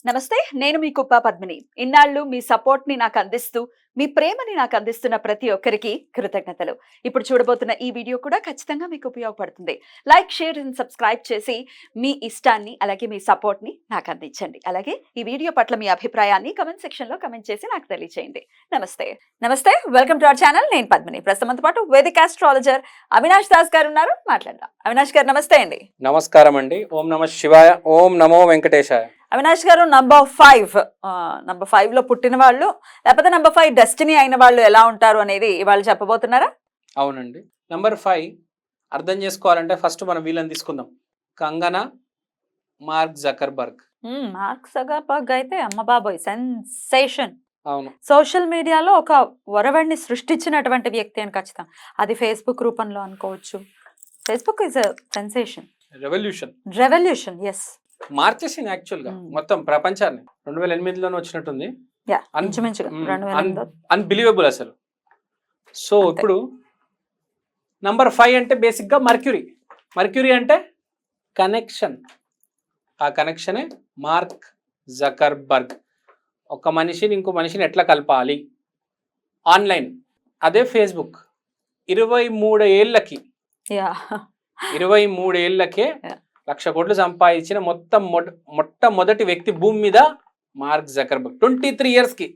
నమస్తే, నేను మీ కుప్ప పద్మిని. ఇన్నాళ్ళు మీ సపోర్ట్ ని నాకు అందిస్తూ, మీ ప్రేమని నాకు అందిస్తున్న ప్రతి ఒక్కరికి కృతజ్ఞతలు. ఇప్పుడు చూడబోతున్న ఈ వీడియో కూడా ఖచ్చితంగా మీకు ఉపయోగపడుతుంది. లైక్, షేర్ అండ్ సబ్స్క్రైబ్ చేసి మీ ఇష్టాన్ని అలాగే మీ సపోర్ట్ ని నాకు అందించండి. అలాగే ఈ వీడియో పట్ల మీ అభిప్రాయాన్ని కమెంట్ సెక్షన్ లో కమెంట్ చేసి నాకు తెలియజేయండి. నమస్తే, వెల్కమ్ టు అవర్ ఛానల్. నేను పద్మిని. ప్రస్తుతంతో పాటు వేదిక ఆస్ట్రాలజర్ అవినాష్ దాస్ గారు ఉన్నారు. మాట్లాడదాం. అవినాష్ గారు నమస్తే అండి. నమస్కారం అండి. ఓం నమ శివాయ, ఓం నమో వెంకటేశాయ. అవినాష్ గారు, నంబర్ 5 లో పుట్టిన వాళ్ళు లేకపోతే నంబర్ 5 డెస్టినీ అయిన వాళ్ళు ఎలా ఉంటారు అనేది ఇవాళ చెప్పబోతున్నారా? అవునండి. నంబర్ 5 అర్థం చేసుకోవాలంటే ఫస్ట్ మనం వీళ్ళని తీసుకుందాం. Kangana, mark Zuckerberg. Mark Zuckerberg అయితే అమ్మ బాబోయ్ సెన్సేషన్. అవును, సోషల్ మీడియాలో ఒక వరవడిని సృష్టించినటువంటి వ్యక్తి అని ఖచ్చితంగా. అది ఫేస్బుక్ రూపంలో అనుకోవచ్చు. Facebook is sensation, revolution. Yes, మార్చేసింది యాక్చువల్ గా మొత్తం ప్రపంచాన్ని. 2008లోనే వచ్చినట్టుంది. అన్బిలీవబుల్ అసలు. సో ఇప్పుడు నంబర్ 5 అంటే బేసిక్ గా మర్క్యూరీ అంటే కనెక్షన్. ఆ కనెక్షనే మార్క్ జకర్బర్గ్. ఒక మనిషిని ఇంకో మనిషిని ఎట్లా కలపాలి ఆన్లైన్. అదే ఫేస్బుక్ 23 ఏళ్ళకే 1,00,000 కోట్లు సంపాదించిన మొట్టమొదటి వ్యక్తి భూమి మీద మార్క్ జకర్బర్గ్. 23 years కి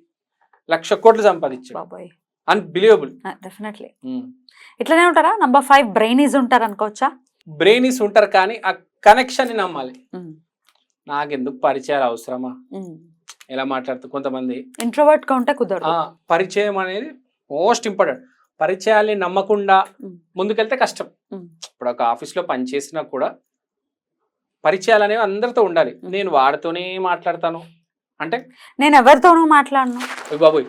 1,00,000 కోట్లు సంపాదించాడు. అన్బిలీవబుల్. డెఫినెట్లీ ఇట్లానే ఉంటారా? నంబర్ 5 బ్రెయినీస్ ఉంటారు అనుకోవచ్చా? బ్రెయినీస్ ఉంటారు, కానీ ఆ కనెక్షన్ ని నమ్మాలి. నాకెందుకు పరిచయాలు అవసరమా? ఎలా మాట్లాడుతూ కొంతమంది ఇంట్రోవర్ట్ గా ఉంటే కుదరదు. పరిచయం అనేది మోస్ట్ ఇంపార్టెంట్. పరిచయాల్ని నమ్మకుండా ముందుకెళ్తే కష్టం. ఇప్పుడు ఒక ఆఫీస్లో పనిచేసినా కూడా పరిచయాలు అనేవి అందరితో ఉండాలి. నేను వాడితోనే మాట్లాడతాను అంటే నేను ఎవరితోనూ మాట్లాడను. బాబోయ్,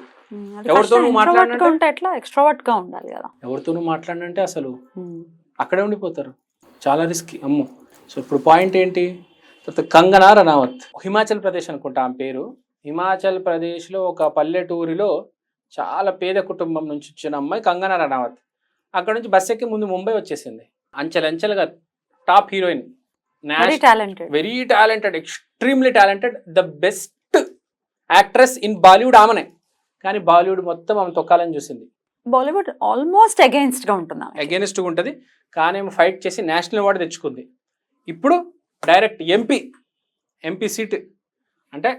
ఎవరితోనూ మాట్లాడంటే ఎట్లా ఎక్స్ట్రోవర్ట్ గా ఉండాలి కదా. ఎవరితోనూ మాట్లాడంటే అసలు అక్కడే ఉండిపోతారు. చాలా రిస్క్ అమ్మో. సో ఇప్పుడు పాయింట్ ఏంటి? కంగనా రనౌత్, హిమాచల్ ప్రదేశ్ అనుకుంటా ఆమె పేరు. హిమాచల్ ప్రదేశ్లో ఒక పల్లెటూరిలో చాలా పేద కుటుంబం నుంచి వచ్చిన అమ్మాయి కంగనా రనౌత్. అక్కడ నుంచి బస్ ఎక్కి ముందు ముంబై వచ్చేసింది. అంచెలంచెలుగా top heroine, very talented, extremely talented, the best actress in Bollywood ఆమెనే. కానీ బాలీవుడ్ మొత్తం ఆమె తొక్కాలని చూసింది. బాలీవుడ్ ఆల్మోస్ట్ అగైన్స్ట్ గా ఉంటుంది. కానీ ఆమె ఫైట్ చేసి నేషనల్ అవార్డు తెచ్చుకుంది. ఇప్పుడు డైరెక్ట్ ఎంపీ సీట్. అంటే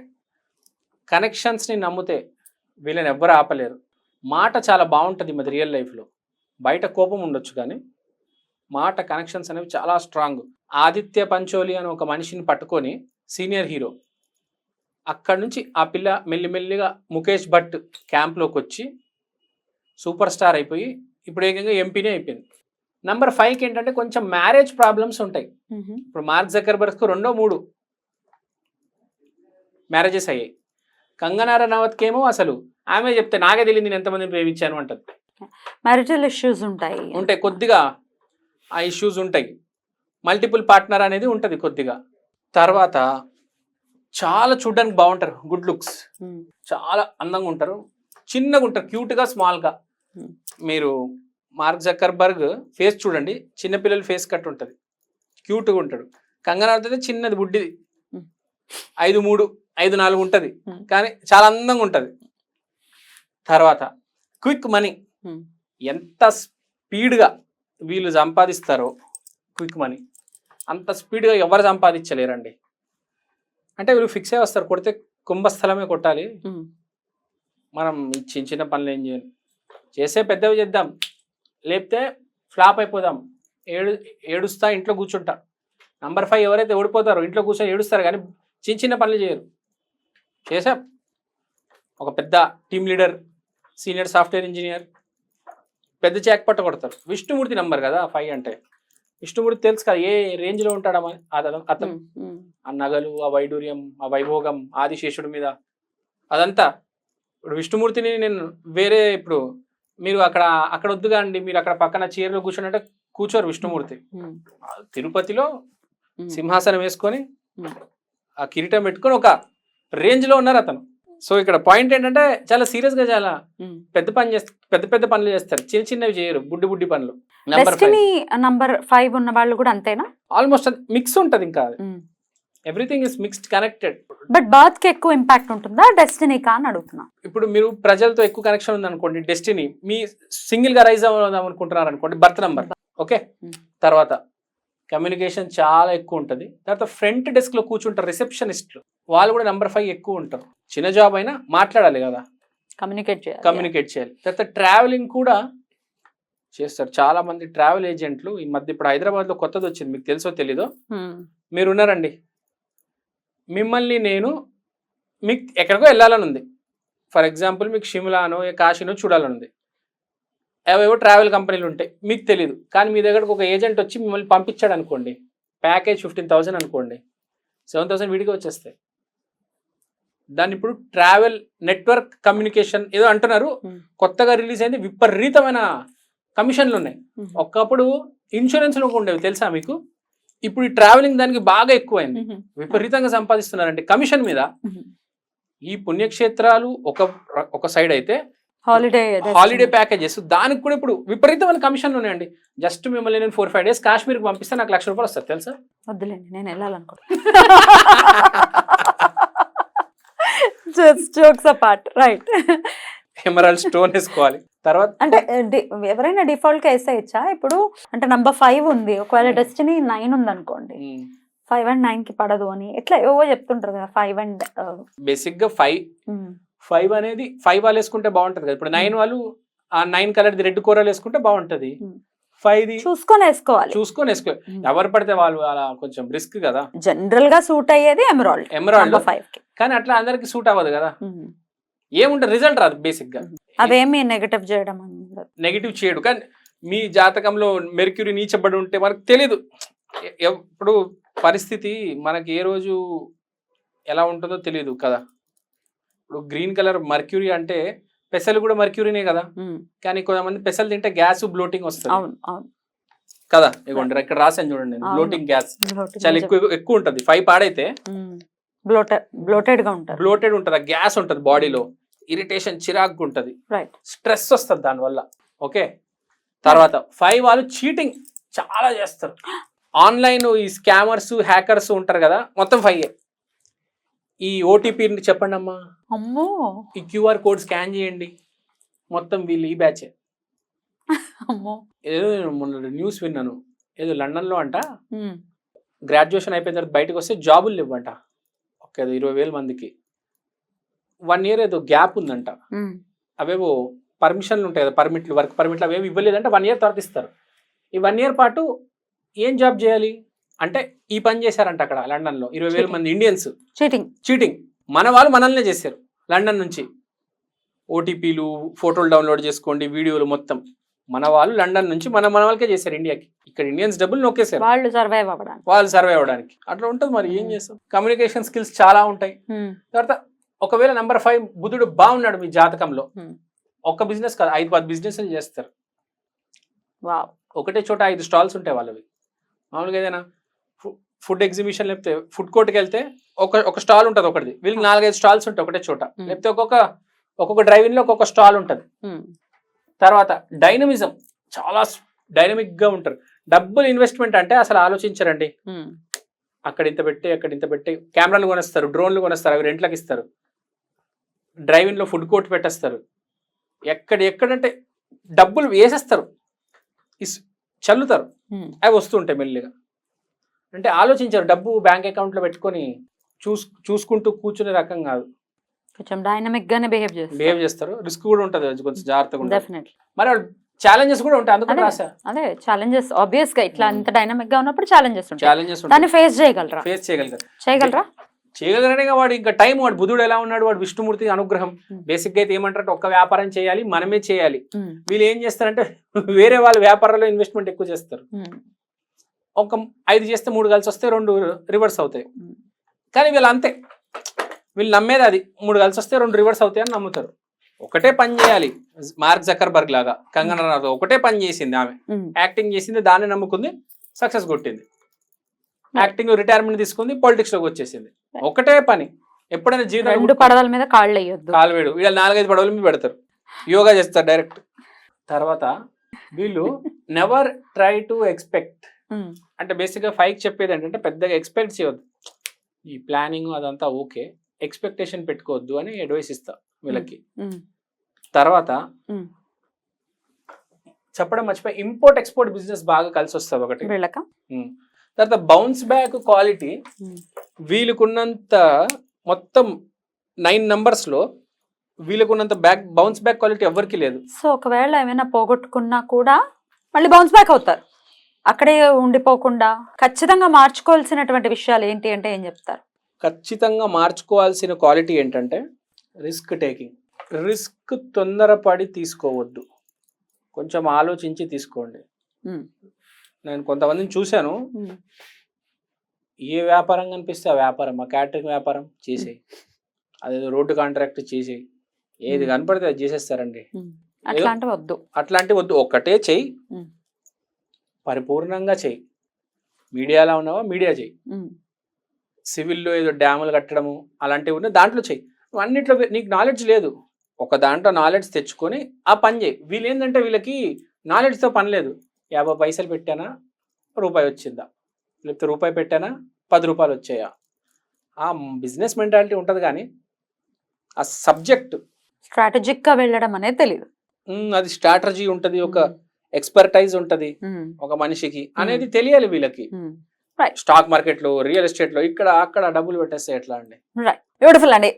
కనెక్షన్స్ని నమ్మితే వీళ్ళని ఎవ్వరు ఆపలేరు. మాట చాలా బాగుంటుంది మరి రియల్ లైఫ్లో. బయట కోపం ఉండొచ్చు కానీ మాట కనెక్షన్స్ అనేవి చాలా స్ట్రాంగ్. ఆదిత్య పంచోలి అని ఒక మనిషిని పట్టుకొని సీనియర్ హీరో, అక్కడి నుంచి ఆ పిల్ల మెల్లిమెల్లిగా ముఖేష్ భట్ క్యాంప్లోకి వచ్చి సూపర్ స్టార్ అయిపోయి ఇప్పుడు ఏకంగా ఎంపీనే అయిపోయింది. నంబర్ 5కి ఏంటంటే కొంచెం మ్యారేజ్ ప్రాబ్లమ్స్ ఉంటాయి. ఇప్పుడు మార్క్ జకర్బర్గ్కు 2-3 మ్యారేజెస్ అయ్యాయి. కంగనా రనౌత్కి ఏమో అసలు ఆమె చెప్తే నాకే తెలియదు నేను ఎంతమందిని ప్రేమించాను అంటది. మ్యారిటల్ ఇష్యూస్ ఉంటాయి, కొద్దిగా ఆ ఇష్యూస్ ఉంటాయి. మల్టిపుల్ పార్ట్నర్ అనేది ఉంటుంది కొద్దిగా. తర్వాత చాలా చూడడానికి బాగుంటారు, గుడ్ లుక్స్, చాలా అందంగా ఉంటారు, చిన్నగా ఉంటారు, క్యూట్గా స్మాల్గా. మీరు మార్క్ జకర్బర్గ్ ఫేస్ చూడండి, చిన్నపిల్లల ఫేస్ కట్ ఉంటుంది, క్యూట్గా ఉంటాడు. కంగనా అయితే చిన్నది, బుడ్డిది, 5'3", 5'4" ఉంటుంది, కానీ చాలా అందంగా ఉంటుంది. తర్వాత క్విక్ మనీ, ఎంత స్పీడ్గా వీళ్ళు సంపాదిస్తారో క్విక్ మనీ అంత స్పీడ్గా ఎవరు సంపాదించలేరండి. అంటే వీళ్ళు ఫిక్స్ అయ్యి వస్తారు, కొడితే కుంభస్థలమే కొట్టాలి. మనం చిన్న చిన్న పనులు ఏం చేయాలి, చేసే పెద్దవి చేద్దాం, లేకపోతే ఫ్లాప్ అయిపోదాం, ఏడుస్తా ఇంట్లో కూర్చుంటా. నంబర్ 5 ఎవరైతే ఓడిపోతారో ఇంట్లో కూర్చొని ఏడుస్తారు, కానీ చిన్న చిన్న పనులు చేయరు. చేసా ఒక పెద్ద team leader, senior software engineer, పెద్ద జాక్ పట్ట కొడతారు. విష్ణుమూర్తి నంబర్ కదా 5 అంటే. విష్ణుమూర్తి తెలుసు కదా ఏ రేంజ్లో ఉంటాడమని. అతను ఆ నగలు, ఆ వైడూర్యం, ఆ వైభోగం ఆదిశేషుడి మీద అదంతా. ఇప్పుడు విష్ణుమూర్తిని నేను వేరే, ఇప్పుడు మీరు అక్కడ వద్దుగా అండి, మీరు అక్కడ పక్కన చీరలో కూర్చున్నట్టే కూర్చోరు. విష్ణుమూర్తి తిరుపతిలో సింహాసనం వేసుకొని ఆ కిరీటం పెట్టుకొని ఒక రేంజ్లో ఉన్నారు అతను. సో ఇక్కడ పాయింట్ ఏంటంటే చాలా సీరియస్గా, చాలా పెద్ద పనులు చేస్తారు, చిన్న చిన్నవి చేయరు, బుడ్డి పనులు. నంబర్ 5 ఉన్న వాళ్ళు కూడా అంతేనా? ఆల్మోస్ట్ మిక్స్ ఉంటుంది. ఇంకా everything is mixed connected. But birth కి ఎక్కువ ఇంపాక్ట్ ఉంటుందా డెస్టినీకా అని అడుగుతున్నా. ఇప్పుడు మీరు ప్రజలతో ఎక్కువ కనెక్షన్ ఉంది అనుకోండి, డెస్టినీ మీ సింగిల్ గా రైజ్ అవ్వదాం అనుకుంటున్నారు అనుకోండి, బర్త్ నంబర్. ఓకే, తర్వాత కమ్యూనికేషన్ చాలా ఎక్కువ ఉంటుంది. తర్వాత ఫ్రంట్ డెస్క్ లో కూర్చుంటారు రిసెప్షనిస్టులు, వాళ్ళు కూడా నెంబర్ 5 ఎక్కువ ఉంటారు. చిన్న జాబ్ అయినా మాట్లాడాలి కదా, కమ్యూనికేట్ చేయాలి. తర్వాత ట్రావెలింగ్ కూడా చేస్తారు చాలా మంది ట్రావెల్ ఏజెంట్లు. ఈ మధ్య ఇప్పుడు హైదరాబాద్ లో కొత్తది వచ్చింది, మీకు తెలుసో తెలీదో. మీరు ఉన్నారండి, మిమ్మల్ని నేను మీకు ఎక్కడికో వెళ్ళాలని ఉంది. ఫర్ ఎగ్జాంపుల్ మీకు షిమ్లానో కాశీనో చూడాలని ఉంది. ఏవేవో ట్రావెల్ కంపెనీలు ఉంటాయి, మీకు తెలియదు. కానీ మీ దగ్గరకు ఒక ఏజెంట్ వచ్చి మిమ్మల్ని పంపించాడు అనుకోండి, ప్యాకేజ్ 15,000 అనుకోండి, 7,000 వీడికి వచ్చేస్తాయి. దాన్ని ఇప్పుడు ట్రావెల్ నెట్వర్క్ కమ్యూనికేషన్ ఏదో అంటున్నారు, కొత్తగా రిలీజ్ అయింది. విపరీతమైన కమిషన్లు ఉన్నాయి. ఒకప్పుడు ఇన్సూరెన్స్ లో ఉండేవి తెలుసా మీకు, ఇప్పుడు ఈ ట్రావెలింగ్ దానికి బాగా ఎక్కువైంది. విపరీతంగా సంపాదిస్తున్నారండి కమిషన్ మీద. ఈ పుణ్యక్షేత్రాలు ఒక సైడ్ అయితే, హాలిడే ప్యాకేజెస్ దానికి కూడా ఇప్పుడు విపరీతమైన కమిషన్లు ఉన్నాయండి. జస్ట్ మిమ్మల్ని నేను 4-5 days కాశ్మీర్కి పంపిస్తే నాకు ₹1,00,000 వస్తుంది తెలుసా. వద్దులేండి, నేను వెళ్ళాలనుకుంటున్నా. Jokes apart, right. Emerald stone వేసుకోవాలి. తర్వాత అంటే ఎవరైనా డిఫాల్ట్ గా వేసేయచ్చా ఇప్పుడు? అంటే నంబర్ 5 ఉంది, ఒకవేళ డెస్టినీ 9 ఉంది అనుకోండి, 5 and 9 కి పడదు అని ఎట్లా ఏవో చెప్తుంటారు కదా. 5 and బేసిక్ గా 5 అనేది 5 వాళ్ళు వేసుకుంటే బాగుంటది కదా. ఇప్పుడు 9 వాళ్ళు ఆ 9 కలర్ రెడ్ కూరలు వేసుకుంటే బాగుంటది. 5 చూసుకొని వేసుకోవాలి. ఎవరు పడితే వాళ్ళు అలా కొంచెం రిస్క్ కదా. జనరల్ గా సూట్ అయ్యేది ఎమరాల్డ్ 5 కి, కానీ అట్లా అందరికి సూట్ అవ్వదు కదా. ఏముంటుంది, రిజల్ట్ రాదు బేసిక్ గా. అదేమి నెగటివ్ చేయడం, నెగిటివ్ చేయడు. కానీ మీ జాతకంలో మెర్క్యూరీ నీచబడి ఉంటే మనకు తెలీదు. ఇప్పుడు పరిస్థితి మనకి ఏ రోజు ఎలా ఉంటుందో తెలియదు కదా. ఇప్పుడు గ్రీన్ కలర్ మర్క్యూరీ అంటే పెసలు కూడా మర్క్యూరీనే కదా. కానీ కొంతమంది పెసలు తింటే గ్యాస్ బ్లోటింగ్ వస్తుంది కదా. ఇవ్వండి ఇక్కడ రాసాను చూడండి, బ్లోటింగ్ గ్యాస్ చాలా ఎక్కువ ఉంటది. 5 పాడైతే బ్లోటెడ్ ఉంటది, గ్యాస్ ఉంటది బాడీలో, ఇరిటేషన్ చిరాకు ఉంటది, స్ట్రెస్ వస్తుంది దానివల్ల. ఓకే, తర్వాత 5 వాళ్ళు చీటింగ్ చాలా చేస్తారు. ఆన్లైన్ ఈ స్కామర్స్ హ్యాకర్స్ ఉంటారు కదా, మొత్తం 5. ఈ ఓటీపీ చెప్పండి అమ్మా, ఈ QR కోడ్ స్కాన్ చేయండి, మొత్తం వీళ్ళు ఈ బ్యాచ్. ఏదో మొన్న న్యూస్ విన్నాను, ఏదో లండన్ లో అంట గ్రాడ్యుయేషన్ అయిపోయిన తర్వాత బయటకు వస్తే జాబులు ఇవ్వంట. ఒక 20,000 మందికి 1 year ఏదో గ్యాప్ ఉందంట. అవేవో పర్మిషన్లు ఉంటాయి కదా, వర్క్ పర్మిట్లు అవేవి ఇవ్వలేదంటే 1 year తర్వాత ఇస్తారు. ఈ 1 year పాటు ఏం జాబ్ చేయాలి అంటే ఈ పని చేశారంట అక్కడ లండన్ లో. 20,000 మంది ఇండియన్స్ చీటింగ్. మన వాళ్ళు మనల్నే చేశారు లండన్ నుంచి. ఓటీపీలు, ఫోటోలు డౌన్లోడ్ చేసుకోండి, వీడియోలు మొత్తం మన వాళ్ళు లండన్ నుంచి మన వాళ్ళకే చేశారు ఇండియాకి. ఇక్కడ ఇండియన్స్ డబ్బులు నొక్కేశారు వాళ్ళు సర్వైవ్ అవ్వడానికి. అట్లా ఉంటుంది. మరి ఏం చేస్తాం, కమ్యూనికేషన్ స్కిల్స్ చాలా ఉంటాయి. తర్వాత ఒకవేళ నెంబర్ 5 బుధుడు బాగున్నాడు మీ జాతకంలో, ఒక్క బిజినెస్ కాదు 5-10 బిజినెస్ చేస్తారు. ఒకటే చోట 5 స్టాల్స్ ఉంటాయి వాళ్ళవి. మామూలుగా ఏదైనా ఫుడ్ ఎగ్జిబిషన్ లేకపోతే ఫుడ్ కోర్ట్కి వెళ్తే ఒక స్టాల్ ఉంటుంది ఒకటి, వీళ్ళకి 4-5 స్టాల్స్ ఉంటాయి ఒకటే చోట. లేకపోతే ఒక్కొక్క డ్రైవింగ్ లో ఒక్కొక్క స్టాల్ ఉంటుంది. తర్వాత డైనమిజం, చాలా డైనమిక్ గా ఉంటారు. డబ్బులు ఇన్వెస్ట్మెంట్ అంటే అసలు ఆలోచించరండి. అక్కడ ఇంత పెట్టి కెమెరాలు కొనేస్తారు, డ్రోన్లు కొనేస్తారు, అవి రెంట్లకు ఇస్తారు. డ్రైవింగ్ లో ఫుడ్ కోర్ట్ పెట్టేస్తారు. ఎక్కడంటే డబ్బులు వేసేస్తారు, చల్లుతారు, అవి వస్తుంటాయి మెల్లిగా. అంటే ఆలోచించారు. డబ్బు బ్యాంక్ అకౌంట్ లో పెట్టుకొని చూసుకుంటూ కూర్చునే రకం కాదు, కొంచెం డైనమిక్ గానే బిహేవ్ చేస్తారు. రిస్క్ కూడా ఉంటుంది, కొంచెం జాగ్రత్తగా ఉంటుంది. మరి ఛాలెంజెస్ కూడా ఉంటాయి, అందుకని రాసా. అదే ఛాలెంజెస్ ఆబ్వియస్ గా ఇట్లా అంత డైనమిక్ గా ఉన్నప్పుడు ఛాలెంజెస్ ఉంటాయి. దాన్ని ఫేస్ చేయగలరనే వాడు ఇంకా టైం. వాడు బుధుడు ఎలా ఉన్నాడు, వాడు విష్ణుమూర్తి అనుగ్రహం. బేసిక్ గా అయితే ఏమంటారంటే ఒక్క వ్యాపారం చేయాలి, మనమే చేయాలి. వీళ్ళు ఏం చేస్తారంటే వేరే వాళ్ళ వ్యాపారాల్లో ఇన్వెస్ట్మెంట్ ఎక్కువ చేస్తారు. ఒక 5 చేస్తే 3 కలిసి వస్తే 2 రివర్స్ అవుతాయి. కానీ వీళ్ళు అంతే, వీళ్ళు నమ్మేది అది 3 కలిసి వస్తే 2 రివర్స్ అవుతాయి అని నమ్ముతారు. ఒకటే పని చేయాలి. మార్క్ జకర్బర్గ్ లాగా కంగనా రనౌత్ ఒకటే పని చేసింది, ఆమె యాక్టింగ్ చేసింది, దాన్ని నమ్ముకుంది, సక్సెస్ కొట్టింది. యాక్టింగ్ రిటైర్మెంట్ తీసుకుంది, పాలిటిక్స్ లోకి వచ్చేసింది. ఒకటే పని. ఎప్పుడైనా జీవితం 2 పడవల మీద కాళ్ళు వేడు, వీళ్ళు 4-5 పడవల మీద పెడతారు, యోగా చేస్తారు డైరెక్ట్. తర్వాత వీళ్ళు నెవర్ ట్రై టు ఎక్స్పెక్ట్. అంటే బేసిక్ గా 5 చెప్పేది ఏంటంటే పెద్దగా ఎక్స్పెక్ట్ చేయవద్దు. ఈ ప్లానింగ్ అదంతా ఓకే, ఎక్స్పెక్టేషన్ పెట్టుకోవద్దు అని అడ్వైస్ ఇస్తా వీళ్ళకి. తర్వాత చెప్పడం మర్చిపోయి, ఇంపోర్ట్ ఎక్స్పోర్ట్ బిజినెస్ బాగా కలిసి వస్తుంది ఒకటి. వీళ్ళక తర్వాత బౌన్స్ బ్యాక్ క్వాలిటీ వీళ్ళకున్నంత మొత్తం 9 numbers లో వీళ్ళకున్నంత బౌన్స్ బ్యాక్ క్వాలిటీ ఎవరికి లేదు. సో ఒకవేళ ఏమైనా పోగొట్టుకున్నా కూడా మళ్ళీ బౌన్స్ బ్యాక్ అవుతారు, అక్కడే ఉండిపోకుండా. ఖచ్చితంగా మార్చుకోవాల్సినటువంటి విషయాలు ఏంటి అంటే ఏం చెప్తారు? ఖచ్చితంగా మార్చుకోవాల్సిన క్వాలిటీ ఏంటంటే రిస్క్ టేకింగ్. రిస్క్ తొందరపడి తీసుకోవద్దు, కొంచెం ఆలోచించి తీసుకోండి. నేను కొంతమందిని చూశాను, ఏ వ్యాపారం కనిపిస్తే ఆ వ్యాపారం, ఆ క్యాటరింగ్ వ్యాపారం చేసేయి, అదేదో రోడ్డు కాంట్రాక్ట్ చేసేయి, ఏది కనపడితే అది చేసేస్తారండి. అట్లాంటివి వద్దు, అట్లాంటివి వద్దు. ఒక్కటే చెయ్యి, పరిపూర్ణంగా చెయ్యి. మీడియాలో ఉన్నావా మీడియా చెయ్యి, సివిల్లో ఏదో డ్యాములు కట్టడము అలాంటివి ఉన్నాయి దాంట్లో చెయ్యి. నువ్వు అన్నిట్లో నీకు నాలెడ్జ్ లేదు, ఒక దాంట్లో నాలెడ్జ్ తెచ్చుకొని ఆ పని చేయి. వీళ్ళు ఏంటంటే వీళ్ళకి నాలెడ్జ్తో పని లేదు. 50 పైసలు పెట్టానా రూపాయి వచ్చిందా, లేకపోతే రూపాయి పెట్టానా 10 రూపాయలు వచ్చాయా, ఆ బిజినెస్ మెంటాలిటీ ఉంటుంది. కానీ ఆ సబ్జెక్ట్ స్ట్రాటజిక్ గా వెళ్ళడం అనేది తెలియదు. అది స్ట్రాటజీ ఉంటుంది, ఒక ఎక్స్పర్టైజ్ ఉంటుంది ఒక మనిషికి అనేది తెలియాలి వీళ్ళకి. స్టాక్ మార్కెట్ లో, రియల్ ఎస్టేట్ లో ఇక్కడ అక్కడ డబ్బులు పెట్టేస్తే ఎట్లా అండి? రైట్, బ్యూటిఫుల్ అండి.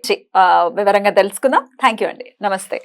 వివరంగా తెలుసుకుందాం. థ్యాంక్ యూ అండి, నమస్తే.